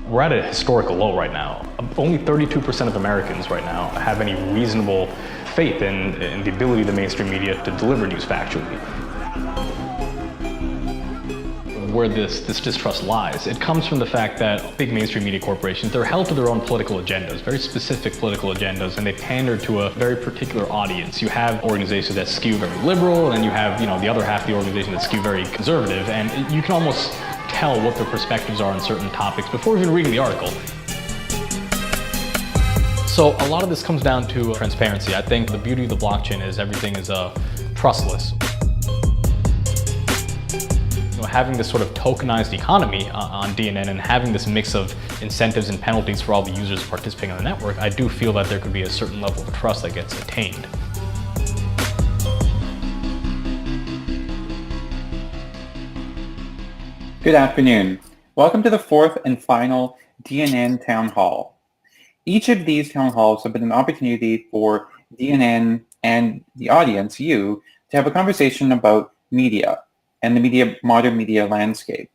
We're at a historical low right now. Only 32% of Americans right now have any reasonable faith in the ability of the mainstream media to deliver news factually. Where this distrust lies, it comes from the fact that big mainstream media corporations, they're held to their own political agendas, very specific political agendas, and they pander to a very particular audience. You have organizations that skew very liberal, and then you have, the other half of the organization that skew very conservative, and you can almost tell what their perspectives are on certain topics before even reading the article. So a lot of this comes down to transparency. I think the beauty of the blockchain is everything is trustless. Having this sort of tokenized economy on DNN and having this mix of incentives and penalties for all the users participating on the network, I do feel that there could be a certain level of trust that gets attained. Good afternoon. Welcome to the fourth and final DNN Town Hall. Each of these town halls have been an opportunity for DNN and the audience, you, to have a conversation about media and the modern media landscape.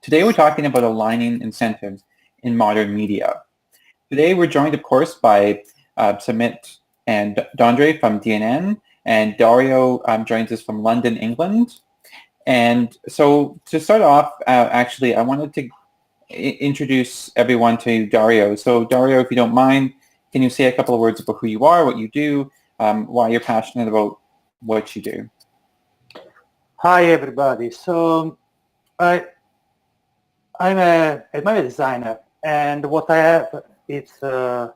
Today we're talking about aligning incentives in modern media. Today we're joined, of course, by Samit and Dondrey from DNN, and Dario joins us from London, England. And so to start off, actually, I wanted to introduce everyone to Dario. So Dario, if you don't mind, can you say a couple of words about who you are, what you do, why you're passionate about what you do? Hi everybody. So I'm a designer, and what I have it's a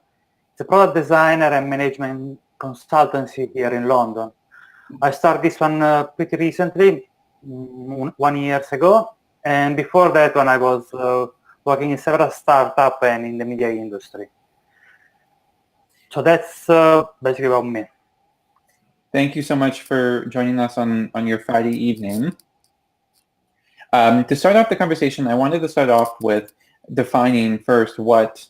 product designer and management consultancy here in London. I started this one pretty recently, 1 year ago, and before that when I was working in several startups and in the media industry. So that's basically about me. Thank you so much for joining us on your Friday evening. To start off the conversation, I wanted to start off with defining first what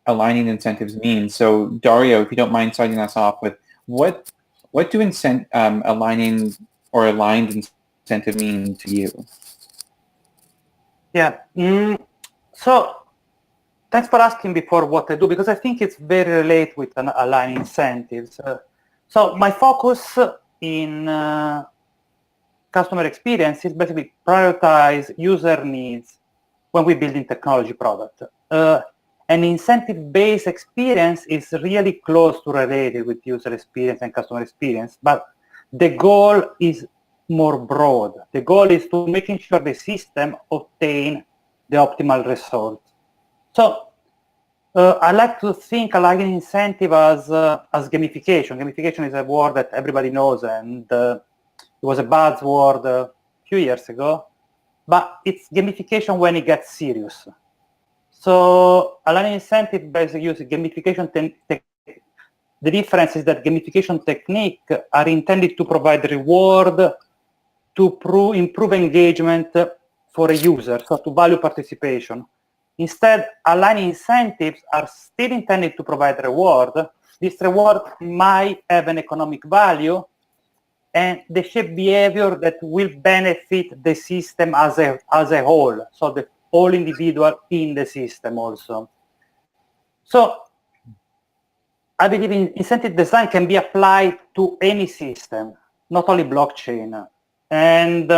aligning incentives means. So Dario, if you don't mind starting us off with what do aligning or aligned incentive mean to you? Yeah. So thanks for asking before what I do, because I think it's very related with aligning incentives. So my focus in customer experience is basically prioritize user needs when we build in technology product. An incentive-based experience is really close to related with user experience and customer experience, but the goal is more broad. The goal is to making sure the system obtain the optimal result. So I like to think aligning incentive as gamification. Gamification is a word that everybody knows, and it was a buzzword a few years ago, but it's gamification when it gets serious. So aligning incentive basically uses gamification the difference is that gamification techniques are intended to provide reward to improve engagement for a user, so to value participation. Instead, aligning incentives are still intended to provide reward. This reward might have an economic value, and they shape behavior that will benefit the system as a whole, so the whole individual in the system also. So I believe incentive design can be applied to any system, not only blockchain. And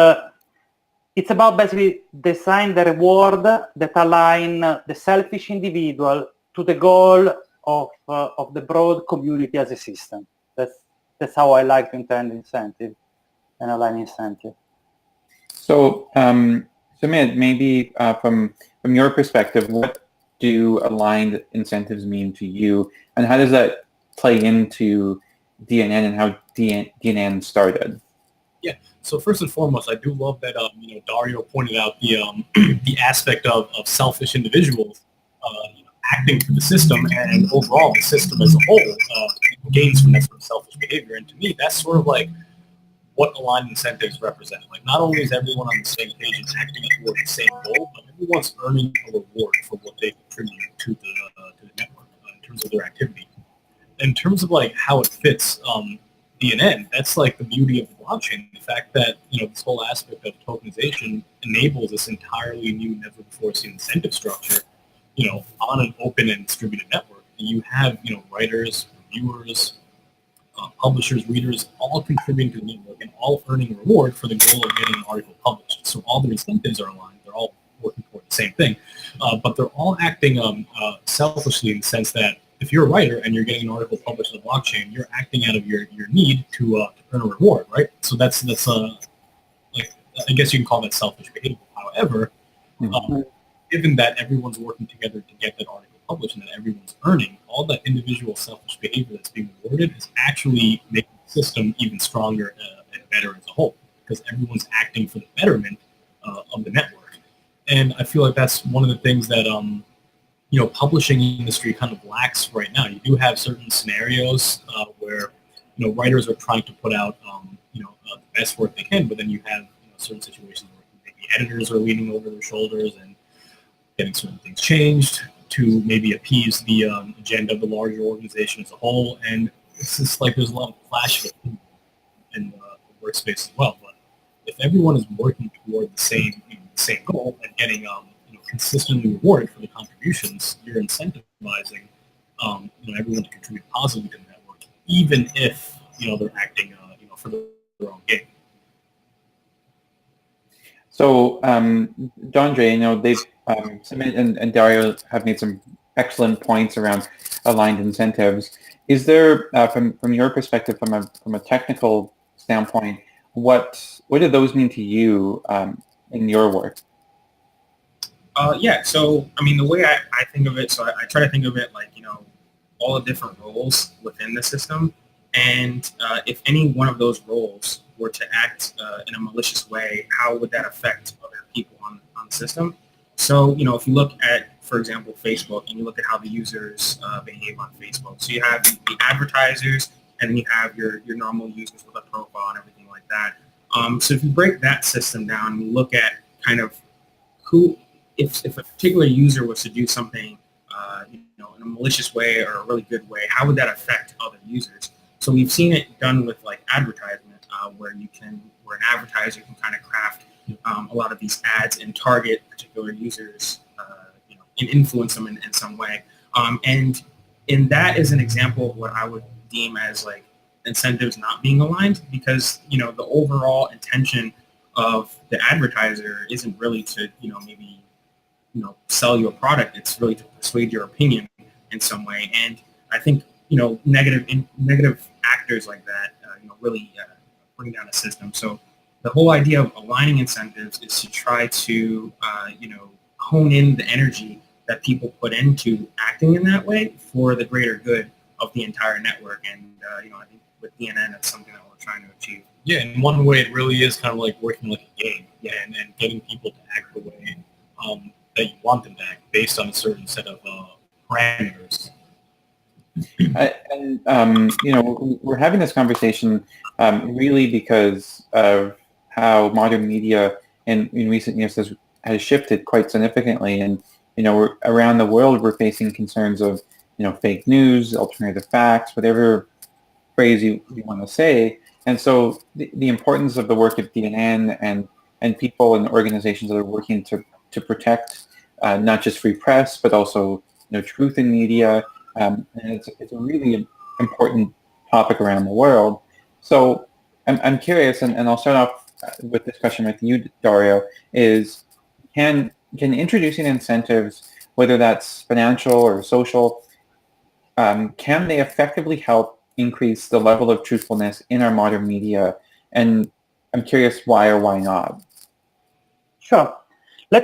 it's about basically design the reward that align the selfish individual to the goal of the broad community as a system. That's how I like to intend incentive and align incentive. So, Samit, maybe from your perspective, what do aligned incentives mean to you, and how does that play into DNN and how DNN started? Yeah. So first and foremost, I do love that Dario pointed out the the aspect of selfish individuals acting for the system, and overall the system as a whole gains from that sort of selfish behavior. And to me, that's sort of like what aligned incentives represent. Like, not only is everyone on the same page and acting toward the same goal, but everyone's earning a reward for what they contribute to the network in terms of their activity. In terms of like how it fits, DNN, that's like the beauty of the blockchain. The fact that, this whole aspect of tokenization enables this entirely new, never before seen incentive structure, on an open and distributed network. And you have, writers, reviewers, publishers, readers, all contributing to the network and all earning a reward for the goal of getting an article published. So all their incentives are aligned. They're all working toward the same thing. But they're all acting selfishly in the sense that if you're a writer and you're getting an article published on the blockchain, you're acting out of your need to earn a reward, right? So that's like, I guess you can call that selfish behavior. However, given that everyone's working together to get that article published and that everyone's earning, all that individual selfish behavior that's being rewarded is actually making the system even stronger and better as a whole, because everyone's acting for the betterment of the network. And I feel like that's one of the things that publishing industry kind of lacks right now. You do have certain scenarios where writers are trying to put out the best work they can, but then you have certain situations where maybe editors are leaning over their shoulders and getting certain things changed to maybe appease the agenda of the larger organization as a whole. And it's just like there's a lot of clash in the workspace as well. But if everyone is working toward the same goal and getting consistently rewarded for the contributions, you're incentivizing everyone to contribute positively to the network, even if they're acting for their own gain. So, Dondrey, they've Samit and Dario have made some excellent points around aligned incentives. Is there, from your perspective, from a technical standpoint, what do those mean to you in your work? Yeah. So, the way I think of it, so I try to think of it like all the different roles within the system, and if any one of those roles were to act in a malicious way, how would that affect other people on the system? So, if you look at, for example, Facebook, and you look at how the users behave on Facebook. So you have the advertisers, and then you have your normal users with a profile and everything like that. So if you break that system down and you look at kind of who, if a particular user was to do something, in a malicious way or a really good way, how would that affect other users? So we've seen it done with like advertisement, where an advertiser can kind of craft a lot of these ads and target particular users, and influence them in some way. And that is an example of what I would deem as like incentives not being aligned, because the overall intention of the advertiser isn't really to maybe sell you a product. It's really to persuade your opinion in some way. And I think negative actors like that really bring down a system. So the whole idea of aligning incentives is to try to hone in the energy that people put into acting in that way for the greater good of the entire network. And I think with DNN, that's something that we're trying to achieve. Yeah, in one way, it really is kind of like working like a game, and getting people to act the way that you want them to act based on a certain set of parameters. We're having this conversation really because of how modern media in recent years has shifted quite significantly, and around the world we're facing concerns of fake news, alternative facts, whatever phrase you want to say. And so the importance of the work of DNN and people and organizations that are working to protect not just free press but also truth in media. And it's a really important topic around the world. So I'm curious, and I'll start off with this question with you, Dario, is can introducing incentives, whether that's financial or social, can they effectively help increase the level of truthfulness in our modern media? And I'm curious why or why not. Sure. I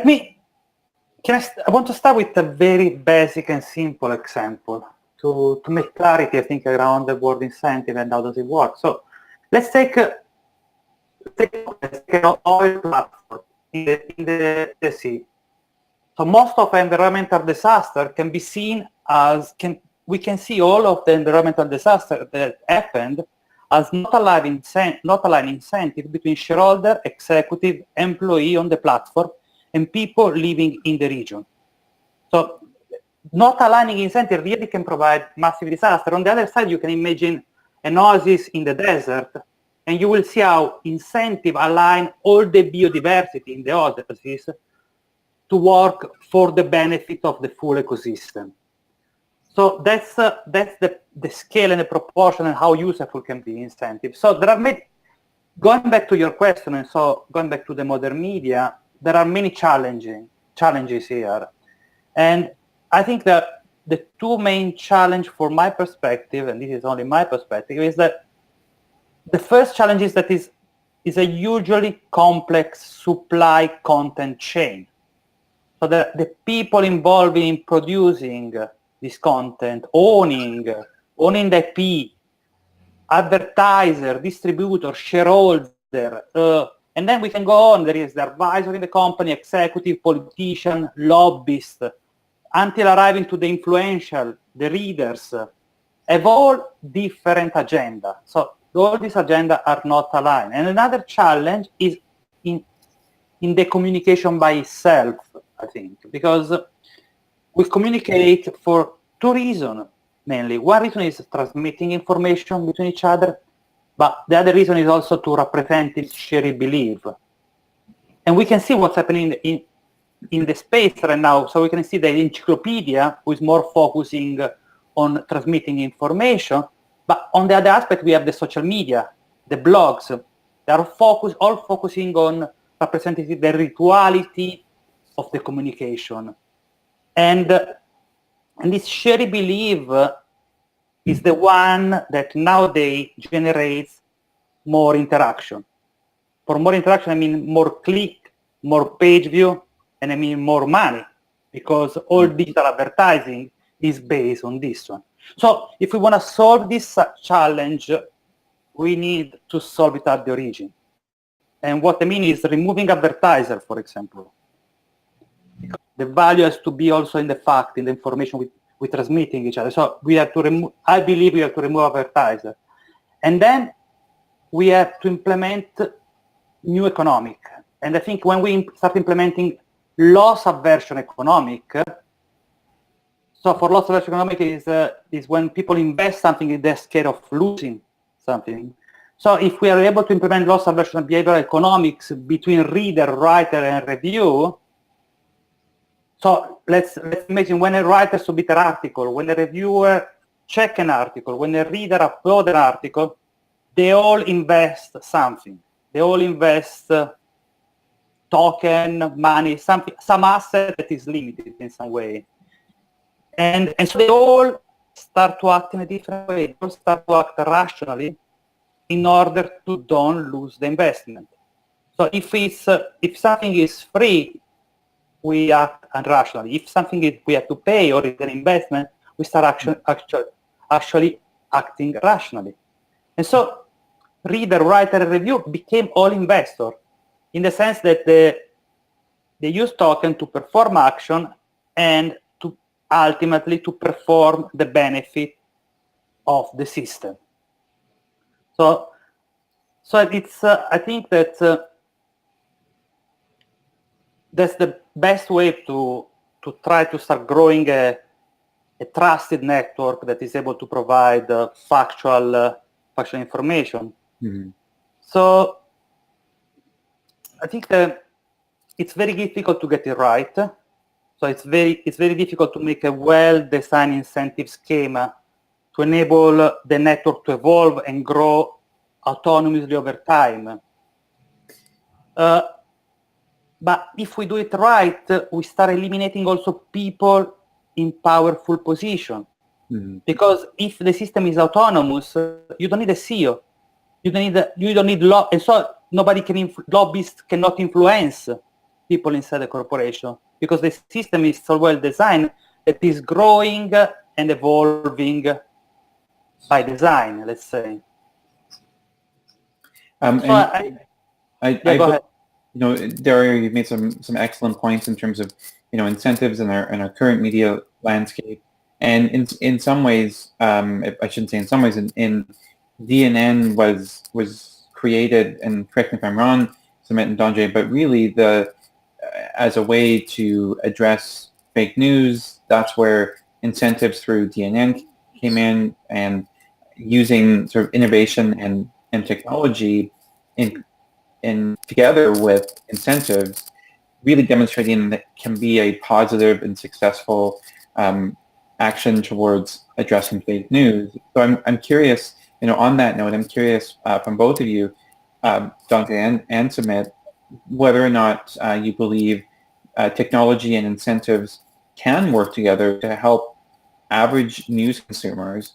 want to start with a very basic and simple example to make clarity, I think, around the word incentive and how does it work. So let's take an oil platform in the sea. So most of environmental disaster can be seen as, we can see all of the environmental disaster that happened as not aligning incentive between shareholder, executive, employee on the platform, and people living in the region. So not aligning incentive really can provide massive disaster. On the other side, you can imagine an oasis in the desert, and you will see how incentive align all the biodiversity in the oasis to work for the benefit of the full ecosystem. So that's the scale and the proportion and how useful can be incentives. So there are going back to your question, and so going back to the modern media, there are many challenges here. And I think that the two main challenge for my perspective, and this is only my perspective, is that the first challenge is that is a hugely complex supply content chain. So the people involved in producing this content, owning the IP, advertiser, distributor, shareholder, and then we can go on. There is the advisor in the company, executive, politician, lobbyist, until arriving to the influential, the readers, have all different agenda. So all these agendas are not aligned. And another challenge is in the communication by itself, I think, because we communicate for two reasons, mainly. One reason is transmitting information between each other, but the other reason is also to represent shared belief. And we can see what's happening in the space right now. So we can see the encyclopedia, who is more focusing on transmitting information, but on the other aspect, we have the social media, the blogs. They are all focusing on representing the rituality of the communication. And this shared belief is the one that nowadays generates more interaction. For more interaction, I mean more click, more page view, and I mean more money, because all digital advertising is based on this one. So if we want to solve this challenge, we need to solve it at the origin. And what I mean is removing advertiser, for example. The value has to be also in the fact, in the information we're transmitting each other. So we have to remove, I believe we have to remove advertiser. And then we have to implement new economic. And I think when we start implementing loss aversion economic, so for loss aversion economic is when people invest something, they're scared of losing something. So if we are able to implement loss aversion behavioral economics between reader, writer, and review, so let's imagine when a writer submits an article, when a reviewer checks an article, when a reader uploads an article, they all invest something. They all invest token, money, some asset that is limited in some way. And so they all start to act in a different way. They all start to act rationally in order to don't lose the investment. So if something is free, we act irrationally. If something is we have to pay or is an investment, we start actually acting rationally. And so reader, writer, and review became all investor in the sense that they use token to perform action and to ultimately to perform the benefit of the system. So it's I think that that's the best way to try to start growing a trusted network that is able to provide factual information. Mm-hmm. So I think that it's very difficult to get it right. So it's very difficult to make a well-designed incentive schema to enable the network to evolve and grow autonomously over time. But if we do it right, we start eliminating also people in powerful position. Mm-hmm. Because if the system is autonomous, you don't need a CEO. You don't need law, and so nobody can lobbyists cannot influence people inside the corporation because the system is so well designed that is growing and evolving by design, let's say. Go ahead. You know, Dario, you've made some excellent points in terms of incentives in our current media landscape, and in some ways, I shouldn't say in some ways, in DNN was created, and correct me if I'm wrong, Samit and Dondrey, but really as a way to address fake news. That's where incentives through DNN came in, and using sort of innovation and technology in together with incentives, really demonstrating that can be a positive and successful action towards addressing fake news. So I'm curious, on that note, I'm curious from both of you, Dondrey and Samit, whether or not you believe technology and incentives can work together to help average news consumers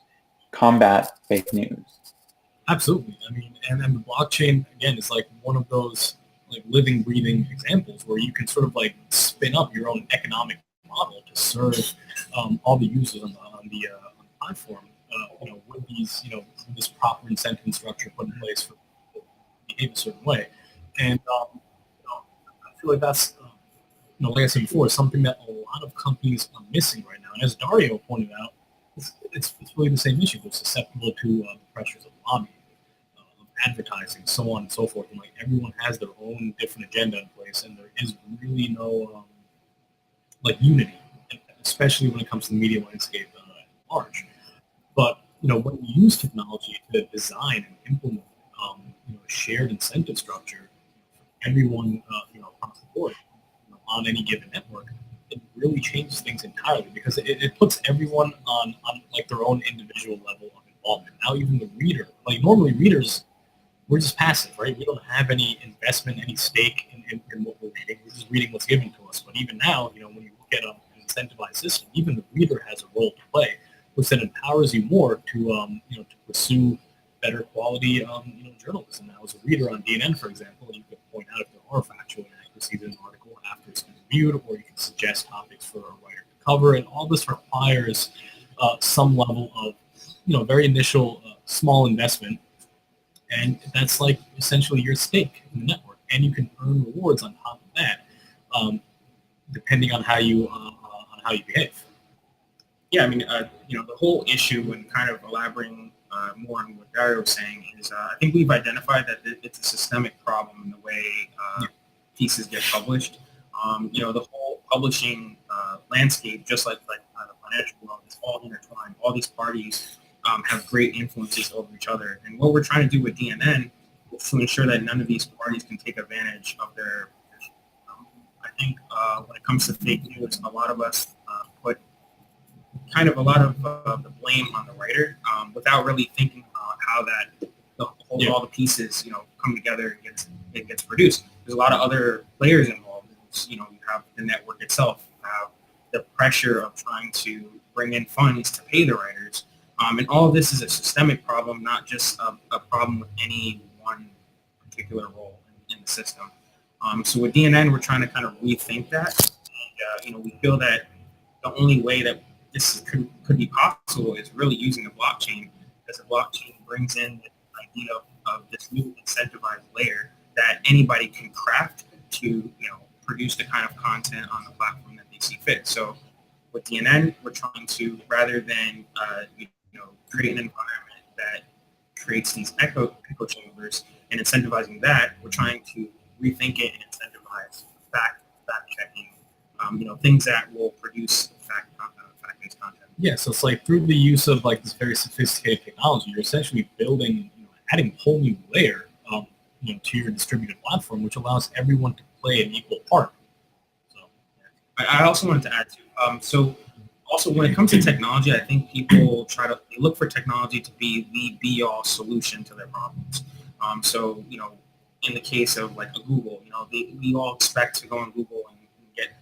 combat fake news. Absolutely. I mean, and then the blockchain, again, is like one of those like living, breathing examples where you can sort of like spin up your own economic model to serve all the users on the platform, with these, with this proper incentive structure put in place for people to behave a certain way. And, I feel like that's, like I said before, something that a lot of companies are missing right now. And as Dario pointed out, it's really the same issue. They're susceptible to the pressures of lobbying, of advertising, so on and so forth. And like everyone has their own different agenda in place, and there is really no unity, especially when it comes to the media landscape at large. But when you use technology to design and implement a shared incentive structure for everyone across the board on any given network, it really changes things entirely because it puts everyone on like their own individual level of involvement. Now even the reader, like normally readers, we're just passive, right? We don't have any investment, any stake in what we're reading. We're just reading what's given to us. But even now, when you look at an incentivized system, even the reader has a role to play, which then empowers you more to to pursue better quality journalism. Now, as a reader on DNN, for example, you can point out if there are factual inaccuracies in an article after it's been reviewed, or you can suggest topics for a writer to cover. And all this requires some level of very initial small investment, and that's like essentially your stake in the network, and you can earn rewards on top of that, depending on how you behave. Yeah, I mean, the whole issue, and kind of elaborating more on what Dario was saying, is I think we've identified that it's a systemic problem in the way pieces get published. The whole publishing landscape, just like the financial world, is all intertwined. All these parties have great influences over each other. And what we're trying to do with DNN is to ensure that none of these parties can take advantage of their position. I think when it comes to fake news, a lot of us put kind of a lot of the blame on the writer without really thinking about how that all the pieces come together and it gets produced. There's a lot of other players involved. You have the network itself. You have the pressure of trying to bring in funds to pay the writers. And all of this is a systemic problem, not just a problem with any one particular role in the system. So with DNN, we're trying to kind of rethink that. And, we feel that the only way that this could be possible is really using a blockchain, because a blockchain brings in the idea of this new incentivized layer that anybody can craft to produce the kind of content on the platform that they see fit. So with DNN, we're trying to, rather than create an environment that creates these echo chambers and incentivizing that, we're trying to rethink it and incentivize fact checking, things that will produce fact-based content. Yeah, so it's like through the use of like this very sophisticated technology, you're essentially building, adding a whole new layer, to your distributed platform, which allows everyone to play an equal part. So, I also wanted to add to, also when it comes to technology, I think people they look for technology to be the be-all solution to their problems. In the case of like a Google, we all expect to go on Google and get,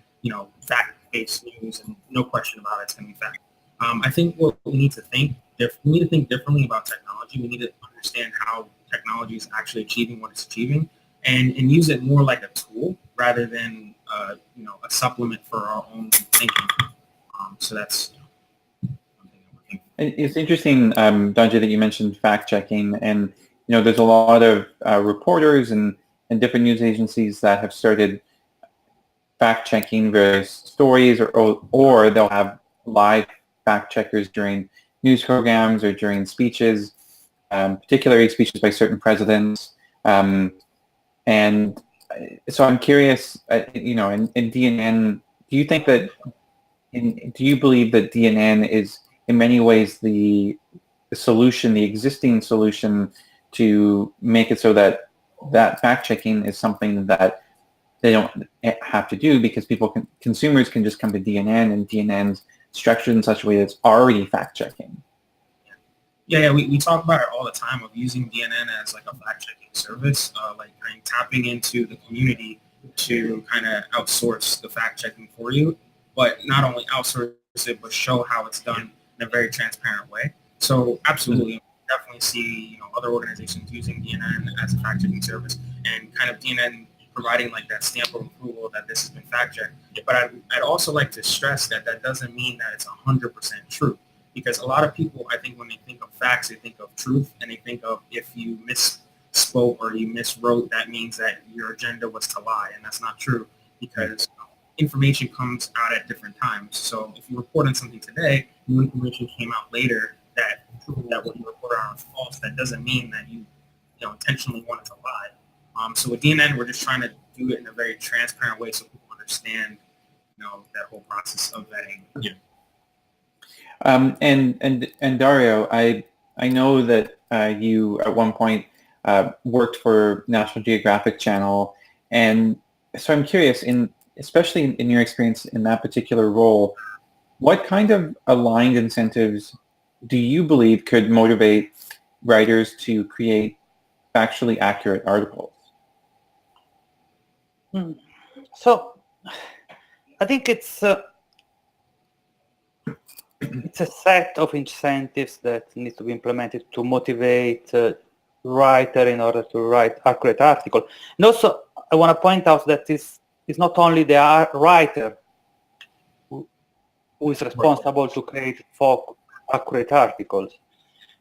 fact-based news, and no question about it, it's going to be fact. I think what we need to think differently about technology. We need to understand how technology is actually achieving what it's achieving, and use it more like a tool rather than a supplement for our own thinking. So that's something that we're thinking. It's interesting, Dondrey, that you mentioned fact-checking, and there's a lot of reporters and different news agencies that have started fact-checking various stories, or they'll have live fact-checkers during news programs or during speeches, particularly speeches by certain presidents. And so I'm curious, in DNN, do you believe that DNN is in many ways the solution, the existing solution, to make it so that fact checking is something that they don't have to do, because consumers can just come to DNN, and DNN's structured in such a way that's already fact checking. Yeah, we talk about it all the time of using DNN as like a fact-checking service, like kind of tapping into the community to kind of outsource the fact-checking for you, but not only outsource it, but show how it's done in a very transparent way. So absolutely, definitely see other organizations using DNN as a fact-checking service, and kind of DNN providing like that stamp of approval that this has been fact-checked. But I'd also like to stress that that doesn't mean that it's 100% true. Because a lot of people, I think, when they think of facts, they think of truth, and they think of if you misspoke or you miswrote, that means that your agenda was to lie, and that's not true, because information comes out at different times. So if you report on something today, new information came out later that proved that what you reported on was false. That doesn't mean that you intentionally wanted to lie. So with DNN, we're just trying to do it in a very transparent way so people understand, that whole process of vetting. Yeah. And Dario, I know that you at one point worked for National Geographic Channel, and so I'm curious, especially in your experience in that particular role, what kind of aligned incentives do you believe could motivate writers to create factually accurate articles? So I think it's a set of incentives that need to be implemented to motivate writer in order to write accurate article. And also, I want to point out that it's not only the writer who is responsible to create accurate articles.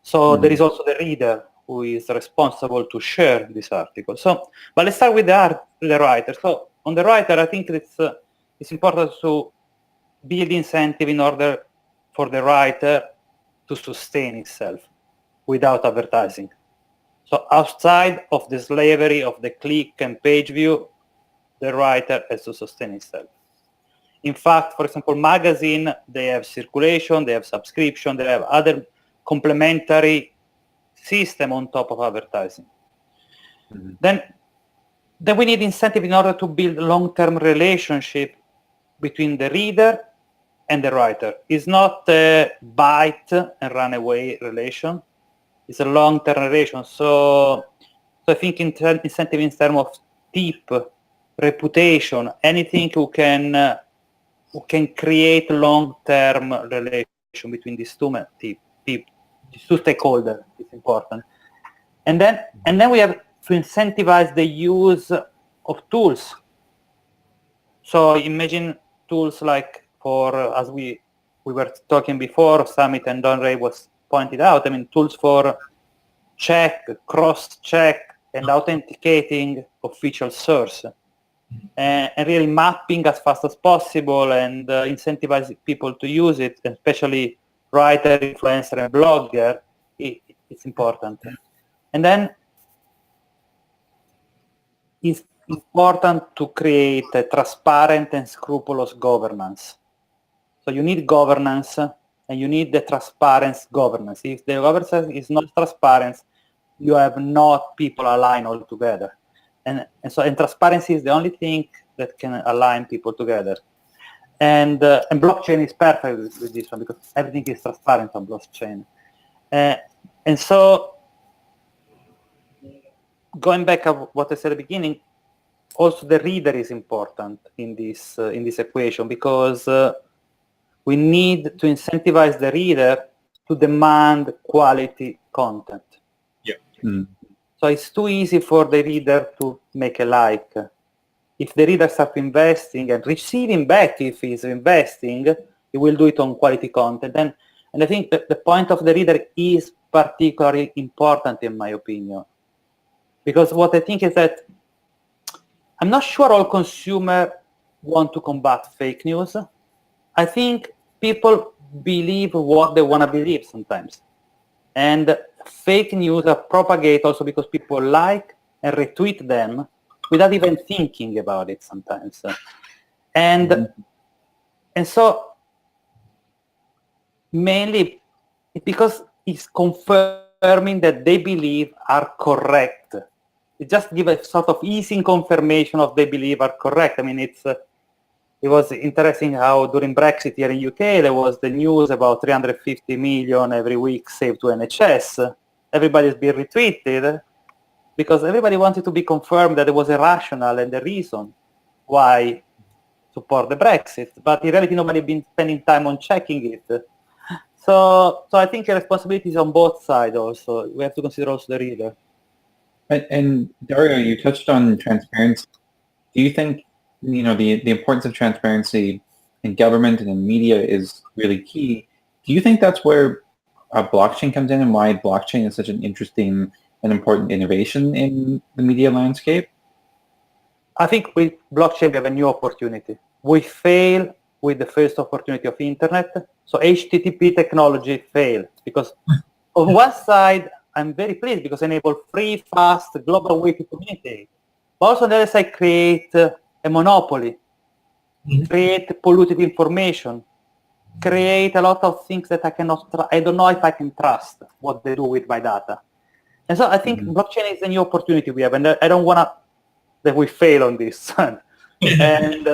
So there is also the reader who is responsible to share this article. So, but let's start with the writer. So on the writer, I think it's important to build incentive in order for the writer to sustain itself without advertising. So outside of the slavery of the click and page view, the writer has to sustain itself. In fact, for example, magazine, they have circulation, they have subscription, they have other complementary system on top of advertising. Then we need incentive in order to build long-term relationship between the reader and the writer. It's not a bite and run away relation. It's a long-term relation. So I think incentive in terms of tip, reputation, anything who can create long-term relation between these two stakeholders is important. And then we have to incentivize the use of tools. So imagine tools like, as we were talking before, Samit and Dondrey was pointed out, tools for cross-check and authenticating official source. And really mapping as fast as possible and incentivize people to use it, especially writer, influencer, and blogger, it's important. And then it's important to create a transparent and scrupulous governance. So you need governance, and you need the transparent governance. If the governance is not transparent, you have not people aligned all together. And transparency is the only thing that can align people together. And blockchain is perfect with this one, because everything is transparent on blockchain. And so, going back to what I said at the beginning, also the reader is important in this equation, because we need to incentivize the reader to demand quality content. Yeah. So it's too easy for the reader to make a like. If the reader starts investing and receiving back, if he's investing, he will do it on quality content. And I think that the point of the reader is particularly important, in my opinion. Because what I think is that I'm not sure all consumers want to combat fake news. I think people believe what they want to believe sometimes. And fake news are propagated also because people like and retweet them without even thinking about it sometimes. And so mainly because is confirming that they believe are correct. It just gives a sort of easing confirmation of they believe are correct. I mean, it was interesting how during Brexit here in UK, there was the news about 350 million every week saved to NHS. Everybody's been retweeted because everybody wanted to be confirmed that it was irrational and the reason why support the Brexit. But in reality, nobody been spending time on checking it. So I think the responsibility is on both sides also. We have to consider also the reader. And Dario, you touched on transparency. Do you think, the importance of transparency in government and in media is really key? Do you think that's where blockchain comes in and why blockchain is such an interesting and important innovation in the media landscape? I think with blockchain we have a new opportunity. We fail with the first opportunity of internet. So HTTP technology failed because on one side, I'm very pleased because it enables free, fast, global way to communicate. But also on the other side, create a monopoly, create polluted information, create a lot of things that I don't know if I can trust what they do with my data. And so I think blockchain is a new opportunity we have, and I don't want that we fail on this. and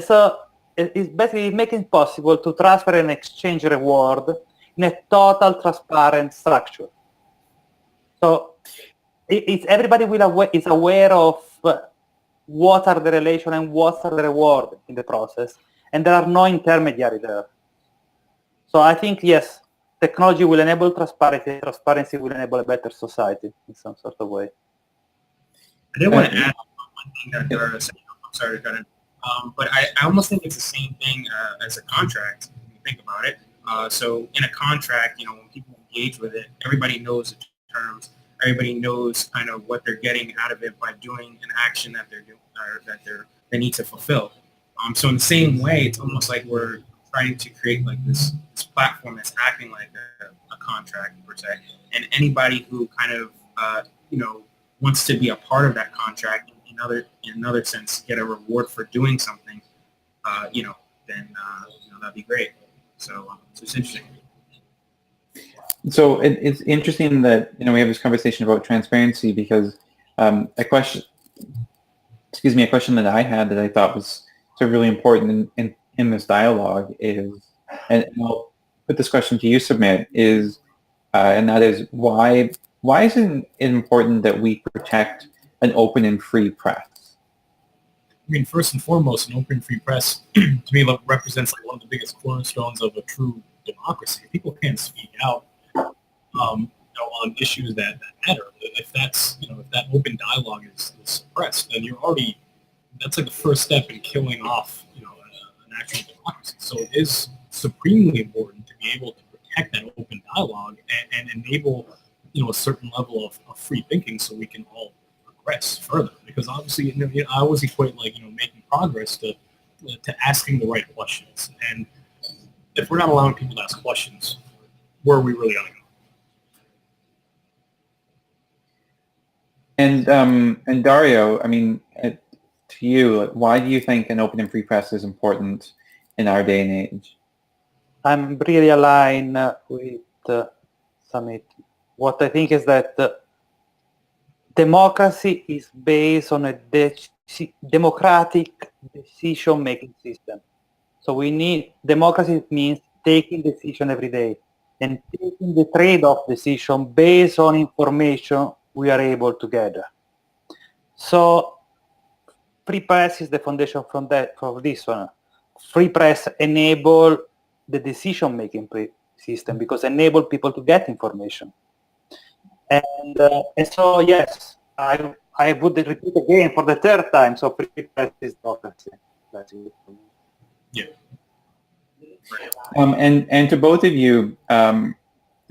so it's basically making it possible to transfer and exchange reward in a total transparent structure. So everybody is aware of what are the relation and what are the reward in the process, and there are no intermediary there. So I think, yes, technology will enable transparency. Transparency will enable a better society in some sort of way. I did want to add one thing that Dario said. I'm sorry to cut in. But I almost think it's the same thing as a contract, when you think about it. So in a contract, when people engage with it, everybody knows the terms. Everybody knows kind of what they're getting out of it by doing an action that they're doing or that they need to fulfill. So in the same way, it's almost like we're trying to create like this platform that's acting like a contract per se, and anybody who kind of wants to be a part of that contract in another sense, get a reward for doing something, then that'd be great. So it's interesting. So it's interesting that we have this conversation about transparency because a question that I had that I thought was sort of really important in this dialogue is, and I'll put this question to you, Samit, and that is why is it important that we protect an open and free press? I mean, first and foremost, an open free press to me represents like one of the biggest cornerstones of a true democracy. People can't speak out on issues that matter. If that's if that open dialogue is suppressed, then that's like the first step in killing off an actual democracy. So it is supremely important to be able to protect that open dialogue and enable a certain level of free thinking so we can all progress further. Because obviously I always equate making progress to asking the right questions. And if we're not allowing people to ask questions, where are we really going to go? And Dario, I mean, to you, why do you think an open and free press is important in our day and age? I'm really aligned with Samit. What I think is that democracy is based on a democratic decision-making system. So democracy means taking decision every day and taking the trade-off decision based on information we are able to gather. So free press is the foundation for this one. Free press enable the decision-making system because enable people to get information. And so, yes, I would repeat again for the third time. So free press is democracy. That's it. Yeah. And to both of you, to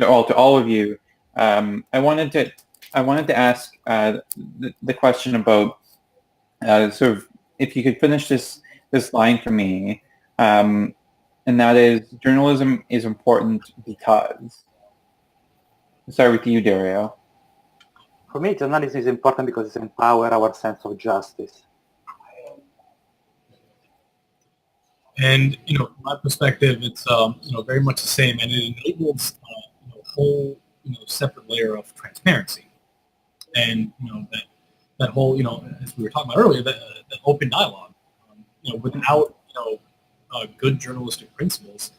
all of you, I wanted to ask the question about sort of if you could finish this line for me, and that is journalism is important because. I'll start with you, Dario. For me, journalism is important because it empowers our sense of justice. And from my perspective, it's very much the same, and it enables whole separate layer of transparency, and that whole as we were talking about earlier, the open dialogue. Without good journalistic principles,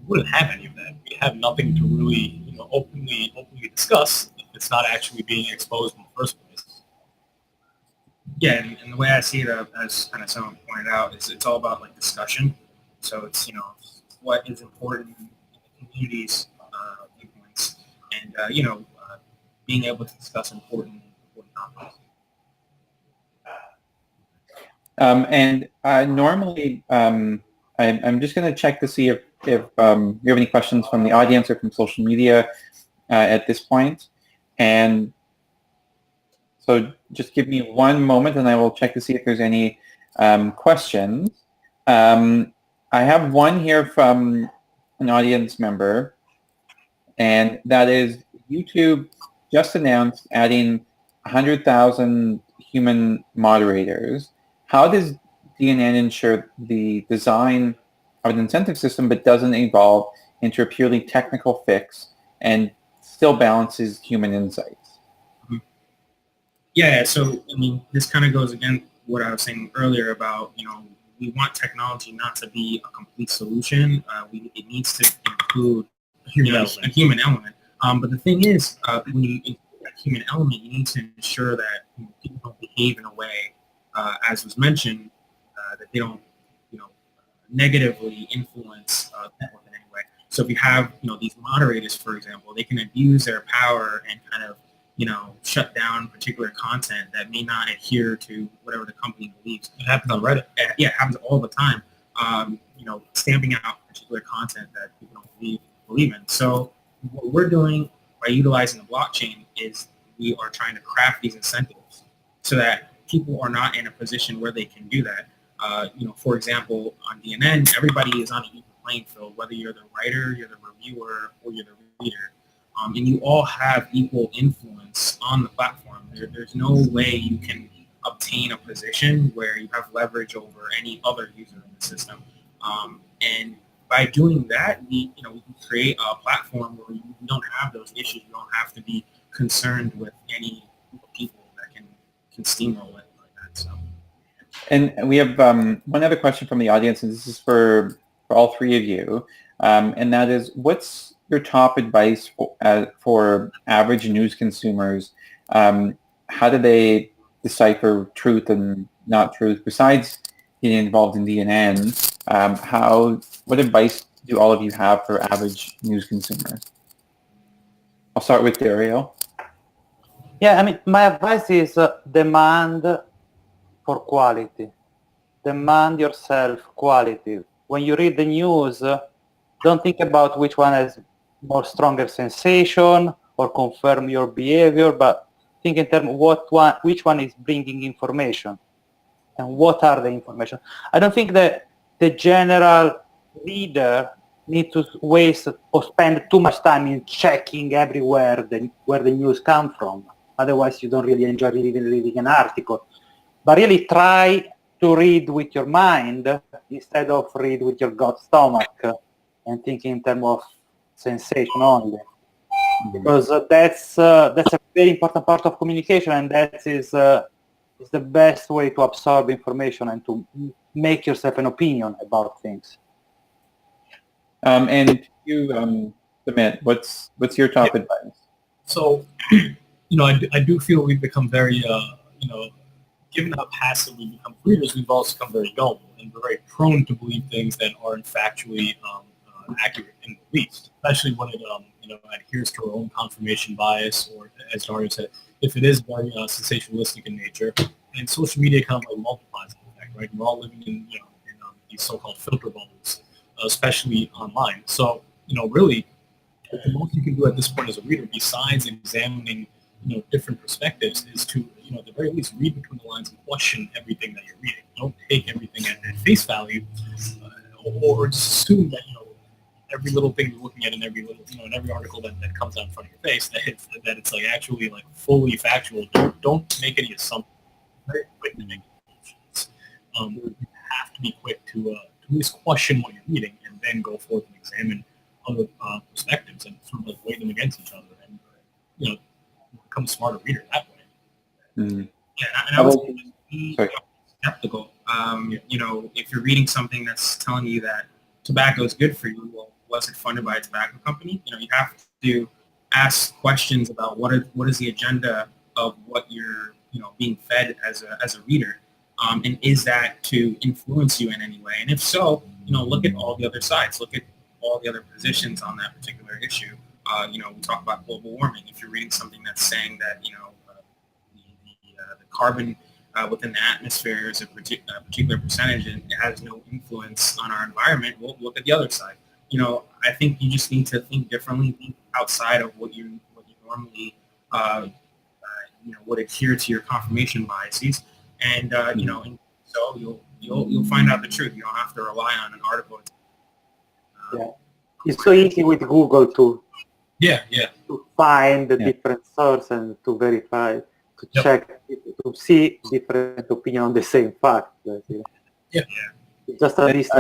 we wouldn't have any of that. We have nothing to really openly discuss if it's not actually being exposed in the first place. Yeah, and the way I see it, as kind of someone pointed out, is it's all about like discussion. So it's what is important in the community's viewpoints, and being able to discuss important topics. Normally, I'm just going to check to see if you have any questions from the audience or from social media at this point. And so just give me one moment and I will check to see if there's any questions. I have one here from an audience member, and that is YouTube just announced adding 100,000 human moderators. How does DNN ensure the design of an incentive system but doesn't evolve into a purely technical fix and still balances human insights? Yeah, so I mean, this kind of goes against what I was saying earlier about we want technology not to be a complete solution. It needs to include a human element. But the thing is, when you include that human element, you need to ensure that people don't behave in a way, as was mentioned, that they don't negatively influence the network in any way. So if you have these moderators, for example, they can abuse their power and kind of shut down particular content that may not adhere to whatever the company believes. It happens on Reddit. Yeah, it happens all the time. Stamping out particular content that people don't believe in. So what we're doing by utilizing the blockchain is we are trying to craft these incentives so that people are not in a position where they can do that. For example, on DNN, everybody is on an equal playing field, whether you're the writer, you're the reviewer, or you're the reader. And you all have equal influence on the platform. There's no way you can obtain a position where you have leverage over any other user in the system. And by doing that, we can create a platform where you don't have those issues. You don't have to be concerned with any people that can steamroll it like that. So. And we have one other question from the audience, and this is for all three of you, and that is, what's your top advice for average news consumers? How do they decipher truth and not truth? Besides getting involved in DNN, what advice do all of you have for average news consumers? I'll start with Dario. Yeah, I mean, my advice is demand for quality. Demand yourself quality. When you read the news, don't think about which one has more stronger sensation or confirm your behavior, but think in terms of which one is bringing information and what are the information. I don't think that the general reader needs to waste or spend too much time in checking everywhere where the news comes from. Otherwise, you don't really enjoy reading an article. But really try to read with your mind instead of read with your gut stomach and think in terms of sensation only. Because that's a very important part of communication, and that is the best way to absorb information and to make yourself an opinion about things. And you, Samit, what's your top advice? So, I do feel we've become very, given how passive we've become readers, we've also become very gullible, and we're very prone to believe things that aren't factually accurate in the least, especially when it adheres to our own confirmation bias, or as Dario said, if it is very sensationalistic in nature. And social media kind of multiplies the effect, right? We're all living in these so-called filter bubbles, especially online. So really, the most you can do at this point as a reader, besides examining different perspectives, is to at the very least read between the lines and question everything that you're reading. Don't take everything at face value, or just assume that every little thing you're looking at in every little in every article that comes out in front of your face that it's like actually like fully factual. Don't make any assumptions. Very quick to make assumptions. You have to be quick to at least question what you're reading and then go forth and examine other perspectives and sort of like weigh them against each other, and become a smarter reader that way. Mm-hmm. Yeah, and I was skeptical. If you're reading something that's telling you that tobacco is good for you, well, was it funded by a tobacco company? You have to ask questions about what is the agenda of what you're being fed as a reader, and is that to influence you in any way? And if so, look at all the other sides, look at all the other positions on that particular issue. We talk about global warming. If you're reading something that's saying that the carbon within the atmosphere is a particular percentage and it has no influence on our environment, we'll look at the other side. I think you just need to think differently, think outside of what you normally would adhere to your confirmation biases, and and so you'll find out the truth. You don't have to rely on an article. It's so easy with Google to find the different source and to verify, to check, to see different opinion on the same fact. It's just a list.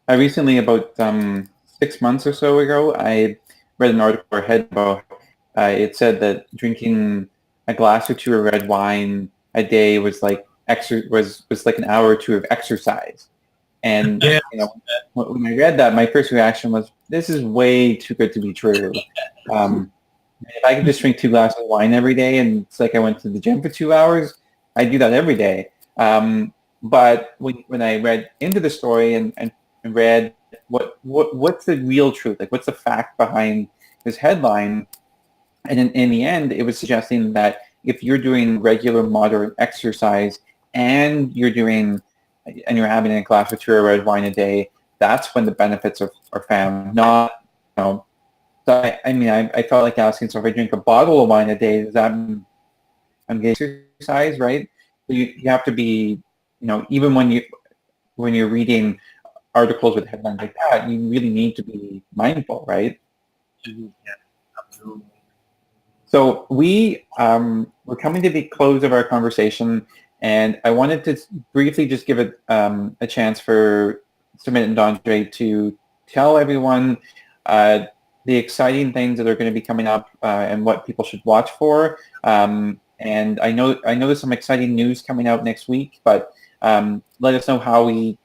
I recently, about 6 months or so ago, I read an article or head about it said that drinking a glass or two of red wine a day was like like an hour or two of exercise. And when I read that, my first reaction was, this is way too good to be true. If I could just drink 2 glasses of wine every day and it's like I went to the gym for 2 hours, I do that every day. But when I read into the story and read what's the real truth, like what's the fact behind this headline, and in the end, it was suggesting that if you're doing regular moderate exercise and you're having a glass or 2 of red wine a day, that's when the benefits are found. Not, So I felt like asking, so if I drink a bottle of wine a day, does that mean I'm getting exercise, right? You have to be, even when you're reading articles with headlines like that, you really need to be mindful, right? Yeah, absolutely. So we're coming to the close of our conversation, and I wanted to briefly just give a chance for Samit and Dondrey to tell everyone the exciting things that are going to be coming up and what people should watch for. And I know there's some exciting news coming out next week, but let us know how we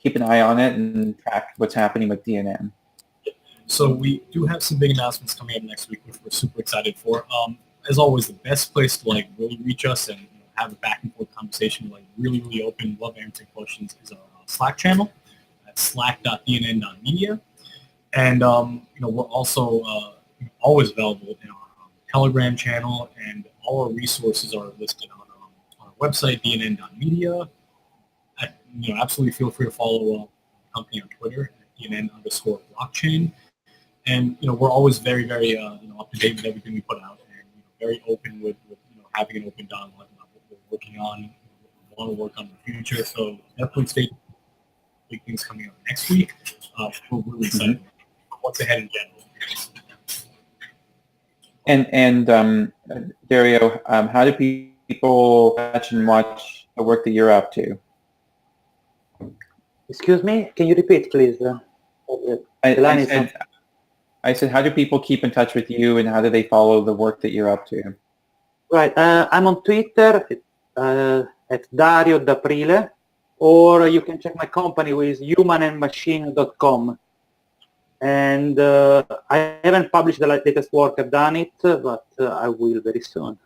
keep an eye on it and track what's happening with DNN. So we do have some big announcements coming up next week, which we're super excited for. As always, the best place to really reach us and have a back and forth conversation, really, really open, love answering questions, is our Slack channel at slack.dnn.media. And we're also always available in our Telegram channel, and all our resources are listed on our website, dnn.media. Absolutely feel free to follow the company on Twitter at DNN_blockchain. And we're always very, very up to date with everything we put out, and very open with having an open dialogue about what we're working on, what we want to work on in the future. So definitely stay tuned. Big things coming up next week. We're really excited. What's ahead in general? And Dario, how do people watch and watch the work that you're up to? Excuse me? Can you repeat, please? I said, how do people keep in touch with you, and how do they follow the work that you're up to? Right. I'm on Twitter at Dario D'Aprile, or you can check my company with humanandmachine.com. And I haven't published the latest work I've done it, but I will very soon.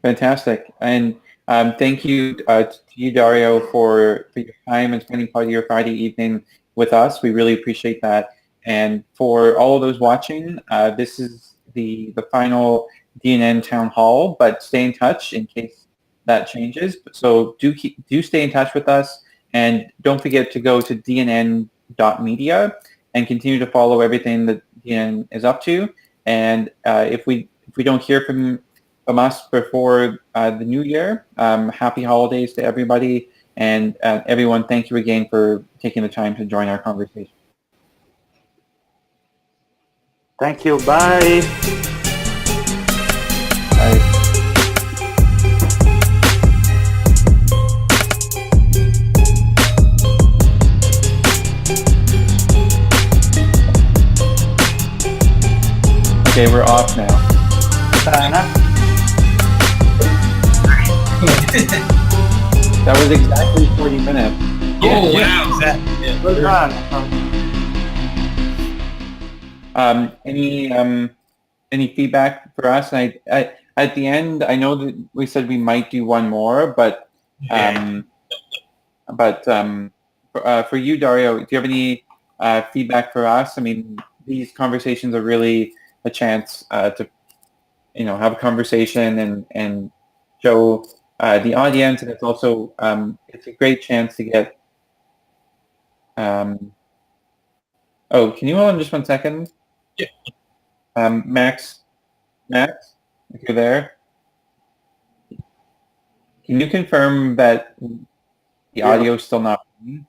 Fantastic. And thank you to you, Dario, for your time and spending part of your Friday evening with us. We really appreciate that. And for all of those watching, this is the final DNN town hall, but stay in touch in case that changes. So do stay in touch with us, and don't forget to go to DNN.media and continue to follow everything that DNN is up to. And if we don't hear from us before the new year, happy holidays to everybody. And everyone, thank you again for taking the time to join our conversation. Thank you. Bye. Bye. Okay, we're off now. That was exactly 40 minutes. Oh, wow. Exactly. Yeah. Well done. Any feedback for us? I at the end, I know that we said we might do one more, but for you, Dario, do you have any feedback for us? I mean, these conversations are really a chance to have a conversation and show the audience, and it's also it's a great chance to get. Oh, can you hold on just 1 second? Yeah. Max, if you're there, can you confirm that the audio is still not working?